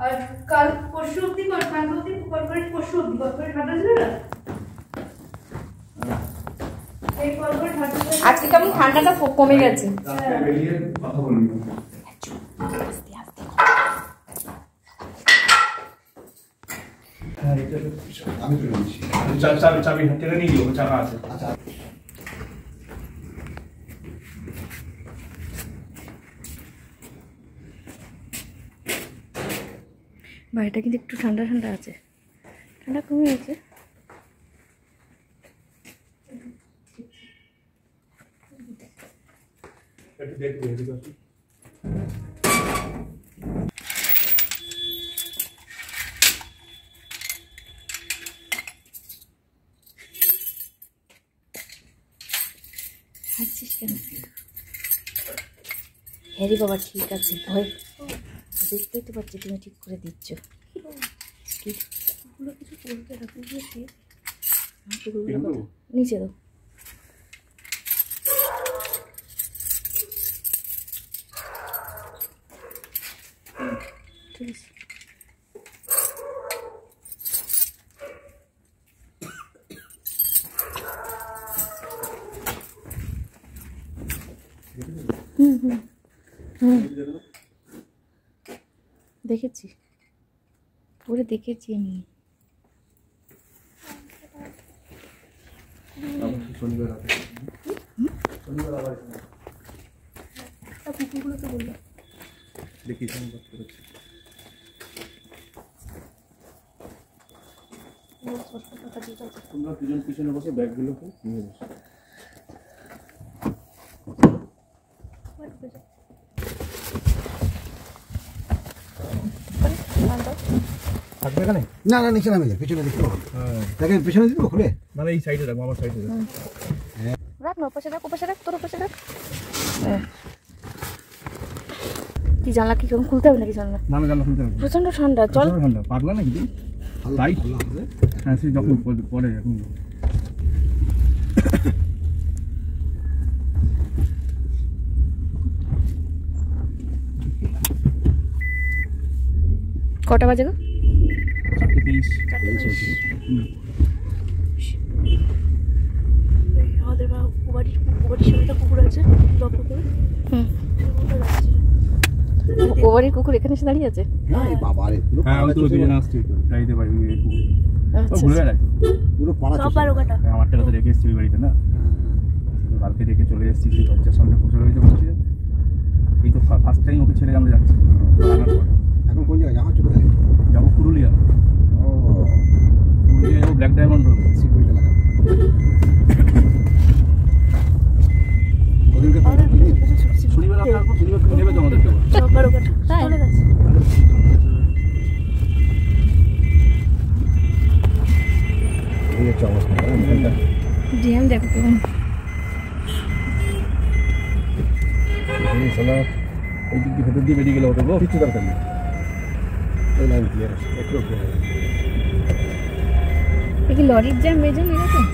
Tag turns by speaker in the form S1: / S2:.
S1: আর কাল পরশু অব্দি পরশু অব্দি ঠান্ডা ছিল না। আজকে কেমন ঠান্ডাটা কমে গেছে।
S2: চাবি টেনে নিয়ে গেল, চাকা আছে।
S1: বাড়িটা কিন্তু একটু ঠান্ডা ঠান্ডা আছে, ঠান্ডা কমে গেছে। হাসছিস কেন? হ্যাঁ রে বাবা, ঠিক আছে, ভয় দেখতেই তো পাচ্ছি তুমি ঠিক করে দিচ্ছ। নিচে দাও। ঠিক আছে, দেখেছি, পুরো দেখেছি আমি।
S2: তোমরা দুজন পিছনে বসে ব্যাগগুলোকে নিয়ে বসো।
S3: না না, নিচে নামে পিছনে দেখো। দেখেন পিছনে দিব খুলে,
S2: মানে এই সাইডে রাখো, আমার সাইডে রাখো।
S1: রাখ না, পাশে রাখ, পাশে রাখ, তোর পাশে রাখ। কি জানলা কি খুলতে হবে নাকি? জানলা
S2: না না, জানলা খুলতে হবে।
S1: প্রচন্ড ঠান্ডা, চল।
S2: ঠান্ডা পাগলা নাকি তুই? তাই খোলা হবে। হ্যাঁ, সে যখন পরে এখন
S1: কটা বাজে গো?
S2: 4:23।
S1: আমাদের কুকুর আছে, ও বাড়ির কুকুর এখানে এসে দাঁড়িয়ে আছে।
S2: হ্যাঁ, আমি তো দুজন আসছি তো যাইতে পারি। ঘুরে বেড়াই
S3: পুরো পাড়া
S2: আমার টাকা তো রেখে এসেছি বাড়িতে না, কালকে রেখে চলে এসেছি। সেই দরজার সামনে বসে রয়েছে, বলছি এই তো ফার্স্ট টাইম ওকে ছেড়ে আমরা যাচ্ছি।
S3: এখন কোন জায়গায় যাওয়া চলে যায়?
S2: যাবো পুরুলিয়া। পুরুলিয়া যাবো, ব্ল্যাক ডায়মন্ড রোড।
S3: সিকিউরিটি লাগা ওদিনকে
S2: শনিবার আসবো, শনিবার তুমি নেবে তো আমাদেরকে?
S1: চলে গেছে।
S3: এই হচ্ছে অবস্থা।
S1: ডিএম দেখো কেমন
S2: এই দিক দিয়ে ভেতর দিয়ে বেরিয়ে গেলে হতো গো, কিছু দরকার নেই।
S3: এই লাইন ক্লিয়ার আছে, একটু
S1: কি লরির জ্যাম এরকম?